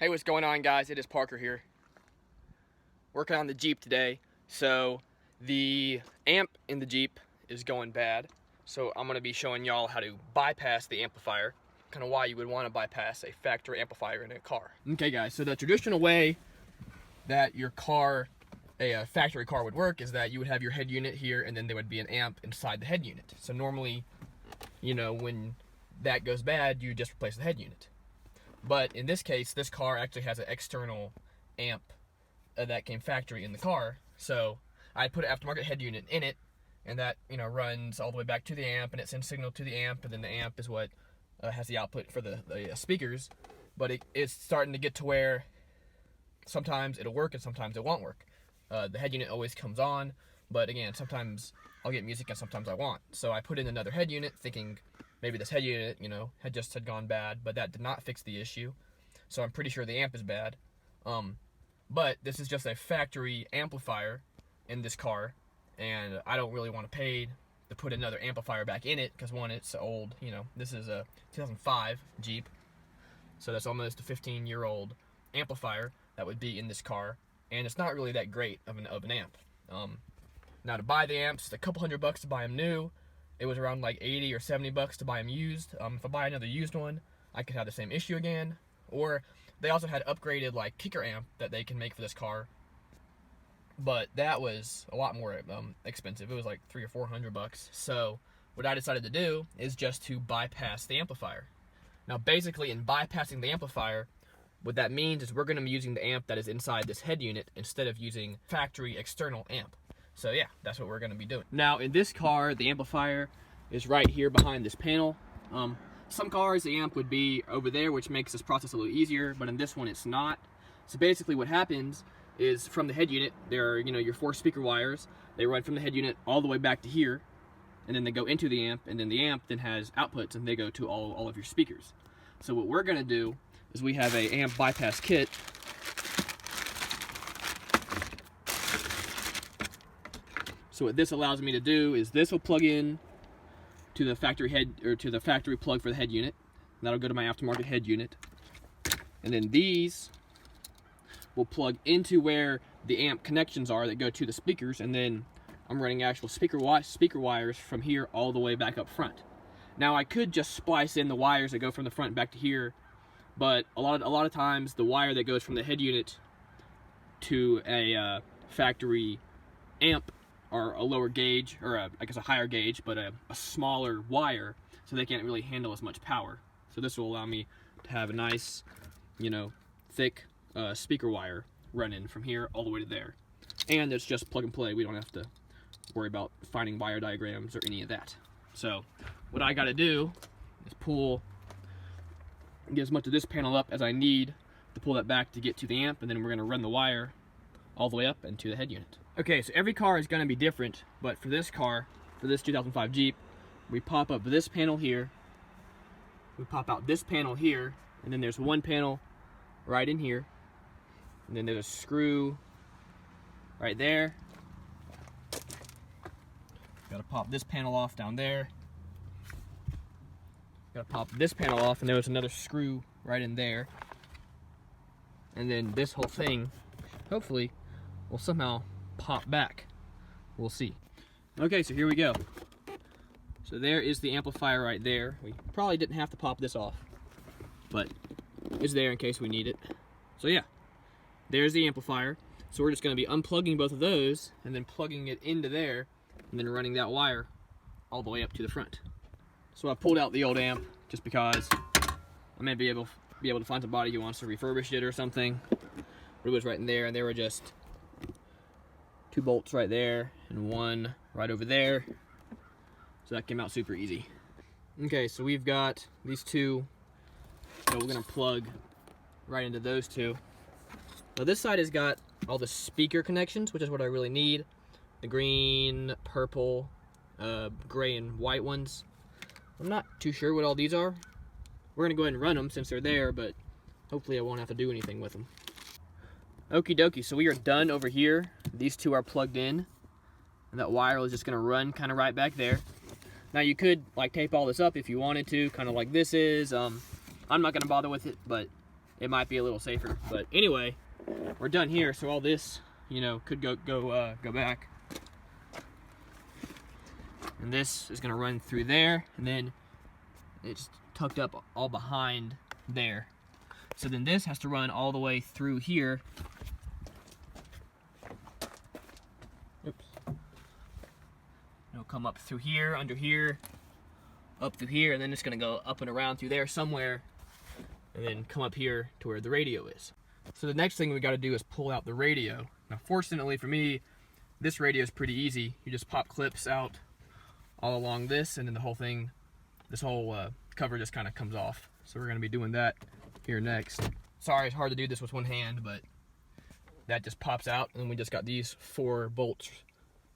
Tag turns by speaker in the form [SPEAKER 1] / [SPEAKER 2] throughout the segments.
[SPEAKER 1] Hey, what's going on, guys? It is Parker here. Working on the Jeep today. So the amp in the Jeep is going bad. So I'm going to be showing y'all how to bypass the amplifier. Kind of why you would want to bypass a factory amplifier in a car. Okay, guys, so the traditional way that your car, a factory car, would work is that you would have your head unit here and then there would be an amp inside the head unit. So normally, you know, when that goes bad, you just replace the head unit. But in this case, this car actually has an external amp that came factory in the car. So I put an aftermarket head unit in it, and that, you know, runs all the way back to the amp, and it sends signal to the amp, and then the amp is what has the output for the speakers. But it's starting to get to where sometimes it'll work and sometimes it won't work. The head unit always comes on, but again, sometimes I'll get music and sometimes I won't. So I put in another head unit thinking maybe this head unit, you know, had gone bad, but that did not fix the issue. So I'm pretty sure the amp is bad. But this is just a factory amplifier in this car, and I don't really want to pay to put another amplifier back in it, because one, it's old, you know, this is a 2005 Jeep, so that's almost a 15-year-old amplifier that would be in this car, and it's not really that great of an amp. Now to buy the amps, it's a couple $100 to buy them new. It was around like 80 or 70 bucks to buy them used. If I buy another used one, I could have the same issue again. Or they also had upgraded like kicker amp that they can make for this car, but that was a lot more expensive. It was like $300 or $400. So what I decided to do is just to bypass the amplifier. Now basically, in bypassing the amplifier, what that means is we're going to be using the amp that is inside this head unit instead of using factory external amp. So yeah, that's what we're going to be doing. Now in this car, the amplifier is right here behind this panel. Some cars, the amp would be over there, which makes this process a little easier, but in this one it's not. So basically what happens is from the head unit, there are, you know, your 4 speaker wires. They run from the head unit all the way back to here, and then they go into the amp, and then the amp then has outputs, and they go to all of your speakers. So what we're going to do is we have a amp bypass kit. So what this allows me to do is this will plug in to the factory head, or to the factory plug for the head unit. And that'll go to my aftermarket head unit. And then these will plug into where the amp connections are that go to the speakers, and then I'm running actual speaker wires from here all the way back up front. Now I could just splice in the wires that go from the front back to here, but a lot of times the wire that goes from the head unit to a factory amp are a lower gauge, or I guess a higher gauge, but a smaller wire, so they can't really handle as much power. So this will allow me to have a nice, you know, thick speaker wire run in from here all the way to there. And it's just plug and play. We don't have to worry about finding wire diagrams or any of that. So what I gotta do is get as much of this panel up as I need to pull that back to get to the amp, and then we're gonna run the wire all the way up into the head unit. Okay, so every car is going to be different, but for this car, for this 2005 Jeep, we pop up this panel here, we pop out this panel here, and then there's one panel right in here, and then there's a screw right there. Got to pop this panel off down there. Got to pop this panel off, and there's another screw right in there. And then this whole thing, hopefully, will somehow pop back. We'll see. Okay, so here we go. So there is the amplifier right there. We probably didn't have to pop this off, but it's there in case we need it. So yeah, there's the amplifier. So we're just going to be unplugging both of those and then plugging it into there, and then running that wire all the way up to the front. So I pulled out the old amp just because I may be able to find somebody who wants to refurbish it or something. But it was right in there, and there were just 2 bolts right there and one right over there, so that came out super easy. Okay, so we've got these 2, so we're gonna plug right into those 2. Now this side has got all the speaker connections, which is what I really need. The green, purple, gray, and white ones. I'm not too sure what all these are. We're gonna go ahead and run them since they're there, but hopefully I won't have to do anything with them. Okie dokie, so we are done over here. These 2 are plugged in, and that wire is just gonna run kind of right back there. Now you could like tape all this up if you wanted to, kind of like this is. I'm not gonna bother with it, but it might be a little safer. But anyway, we're done here, so all this, you know, could go back. And this is gonna run through there, and then it's tucked up all behind there. So then this has to run all the way through here. Oops. It'll come up through here, under here, up through here, and then it's gonna go up and around through there somewhere, and then come up here to where the radio is. So the next thing we gotta do is pull out the radio. Now fortunately for me, this radio is pretty easy. You just pop clips out all along this, and then the whole thing, this whole cover just kind of comes off. So we're going to be doing that here next. Sorry, it's hard to do this with one hand, but that just pops out, and then we just got these 4 bolts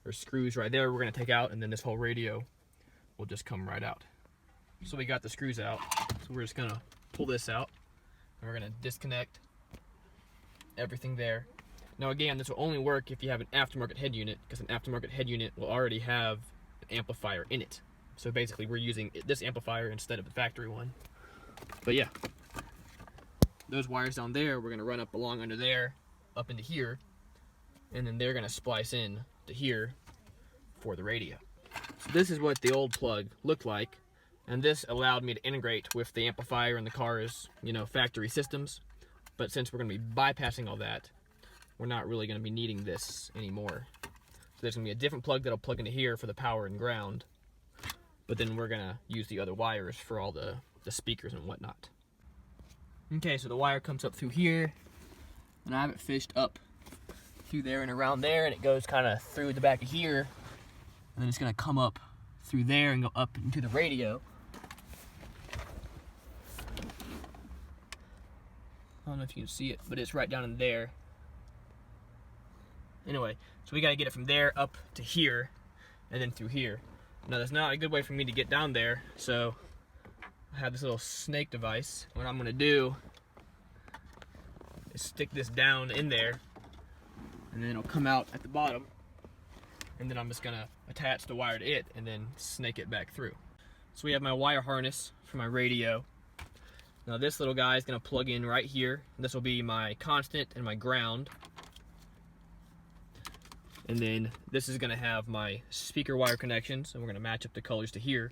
[SPEAKER 1] or screws right there we're going to take out, and then this whole radio will just come right out. So we got the screws out, so we're just going to pull this out, and we're going to disconnect everything there. Now again, this will only work if you have an aftermarket head unit, because an aftermarket head unit will already have amplifier in it. So basically we're using this amplifier instead of the factory one. But yeah, those wires down there, we're gonna run up along under there, up into here, and then they're gonna splice in to here for the radio. So this is what the old plug looked like, and this allowed me to integrate with the amplifier and the car's, you know, factory systems. But since we're gonna be bypassing all that, we're not really gonna be needing this anymore. There's going to be a different plug that'll plug into here for the power and ground, but then we're going to use the other wires for all the speakers and whatnot. Okay, so the wire comes up through here, and I have it fished up through there and around there, and it goes kind of through the back of here, and then it's going to come up through there and go up into the radio. I don't know if you can see it, but it's right down in there. Anyway, so we gotta get it from there up to here, and then through here. Now that's not a good way for me to get down there, so I have this little snake device. What I'm gonna do is stick this down in there, and then it'll come out at the bottom, and then I'm just gonna attach the wire to it, and then snake it back through. So we have my wire harness for my radio. Now this little guy is gonna plug in right here. This will be my constant and my ground. And then this is going to have my speaker wire connections, and we're going to match up the colors to here.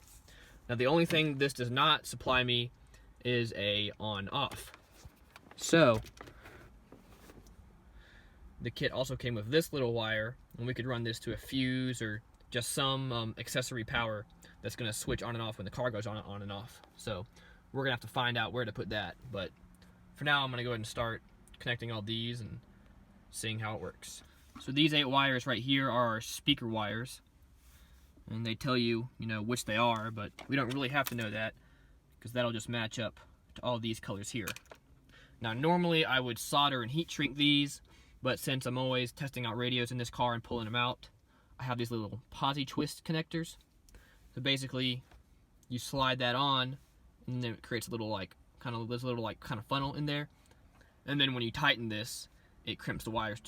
[SPEAKER 1] Now the only thing this does not supply me is a on-off. So the kit also came with this little wire, and we could run this to a fuse or just some accessory power that's going to switch on and off when the car goes on and off. So we're going to have to find out where to put that. But for now, I'm going to go ahead and start connecting all these and seeing how it works. So these 8 wires right here are our speaker wires, and they tell you, you know, which they are, but we don't really have to know that because that'll just match up to all these colors here. Now normally I would solder and heat shrink these, but since I'm always testing out radios in this car and pulling them out, I have these little posi twist connectors. So basically you slide that on, and then it creates a little kind of funnel in there, and then when you tighten this, it crimps the wires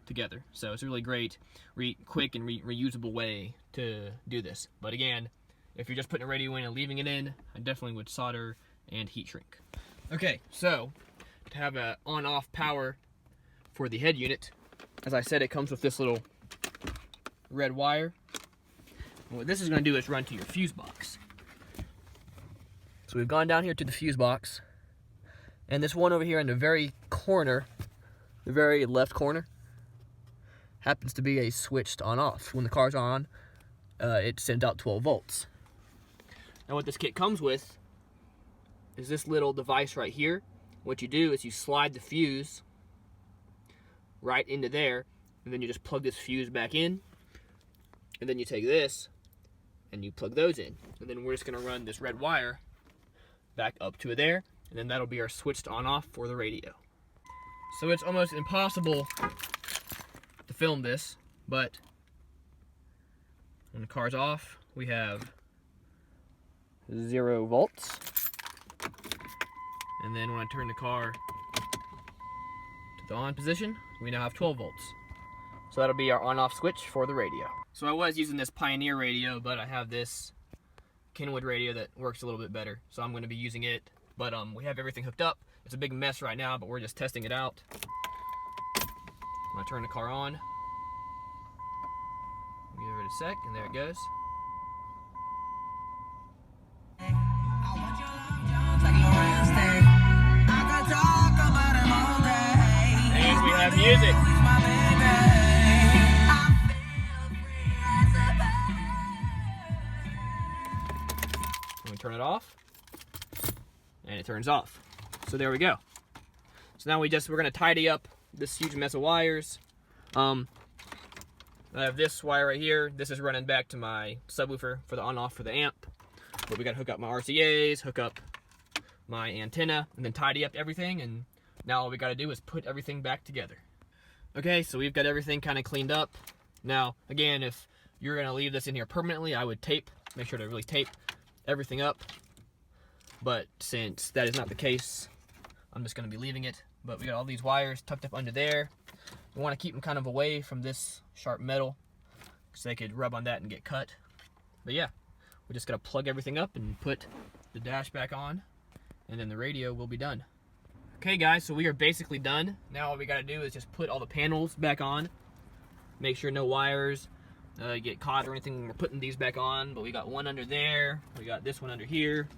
[SPEAKER 1] together. So it's a really great, quick and reusable way to do this. But again, if you're just putting a radio in and leaving it in, I definitely would solder and heat shrink. Okay, so to have an on-off power for the head unit, as I said, it comes with this little red wire. And what this is going to do is run to your fuse box. So we've gone down here to the fuse box, and this one over here in the very corner, the very left corner, happens to be a switched on-off. When the car's on, it sends out 12 volts. Now what this kit comes with is this little device right here. What you do is you slide the fuse right into there, and then you just plug this fuse back in, and then you take this and you plug those in, and then we're just going to run this red wire back up to there, and then that'll be our switched on-off for the radio. So it's almost impossible to film this, but when the car's off, we have 0 volts. And then when I turn the car to the on position, we now have 12 volts. So that'll be our on-off switch for the radio. So I was using this Pioneer radio, but I have this Kenwood radio that works a little bit better. So I'm going to be using it, but we have everything hooked up, It's a big mess right now, but we're just testing it out. I'm gonna turn the car on. Give it a sec, and there it goes. And we have music. We turn it off, and it turns off. So there we go. So now we're gonna tidy up this huge mess of wires. I have this wire right here. This is running back to my subwoofer for the on-off for the amp. But we gotta hook up my RCAs, hook up my antenna, and then tidy up everything. And now all we gotta do is put everything back together. Okay, so we've got everything kind of cleaned up. Now, again, if you're gonna leave this in here permanently, I would make sure to really tape everything up. But since that is not the case, I'm just gonna be leaving it. But we got all these wires tucked up under there. We want to keep them kind of away from this sharp metal because they could rub on that and get cut. But yeah, we're just gonna plug everything up and put the dash back on, and then the radio will be done. Okay guys, so we are basically done. Now all we gotta do is just put all the panels back on. Make sure no wires get caught or anything when we're putting these back on. But we got one under there, we got this one under here.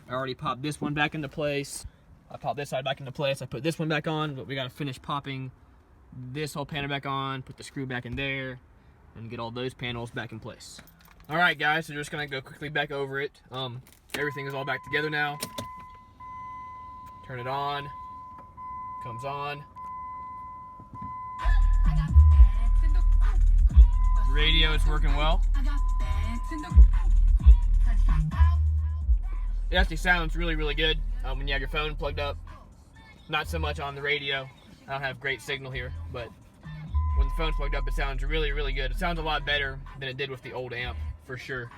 [SPEAKER 1] I already popped this one back into place. I popped this side back into place. I put this one back on, but we gotta finish popping this whole panel back on, put the screw back in there, and get all those panels back in place. All right guys, so we're just gonna go quickly back over it. Everything is all back together now. Turn it on, comes on. The radio is working well. It actually sounds really, really good when you have your phone plugged up. Not so much on the radio. I don't have great signal here, but when the phone's plugged up, it sounds really, really good. It sounds a lot better than it did with the old amp, for sure.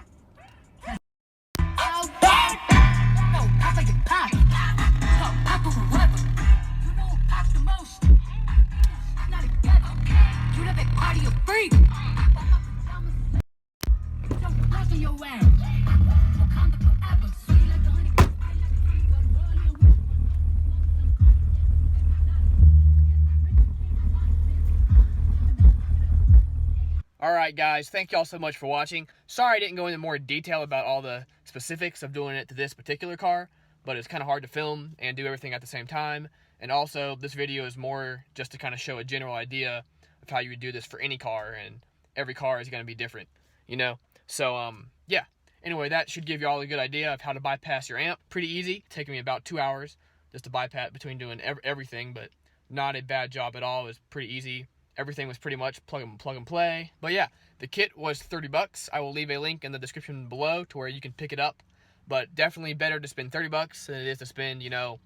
[SPEAKER 1] Alright guys, thank y'all so much for watching. Sorry I didn't go into more detail about all the specifics of doing it to this particular car, but it's kind of hard to film and do everything at the same time. And also, this video is more just to kind of show a general idea of how you would do this for any car, and every car is going to be different, you know? So, yeah. Anyway, that should give you all a good idea of how to bypass your amp. Pretty easy, taking me about 2 hours just to bypass between doing everything, but not a bad job at all. It was pretty easy. Everything was pretty much plug and play. But yeah, the kit was 30 bucks. I will leave a link in the description below to where you can pick it up. But definitely better to spend 30 bucks than it is to spend, you know,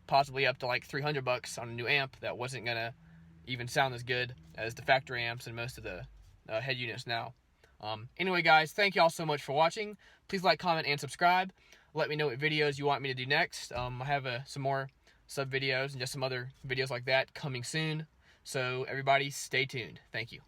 [SPEAKER 1] possibly up to like 300 bucks on a new amp that wasn't gonna even sound as good as the factory amps and most of the head units now. Anyway guys, thank y'all so much for watching. Please like, comment, and subscribe. Let me know what videos you want me to do next. I have some more sub videos and just some other videos like that coming soon. So everybody stay tuned. Thank you.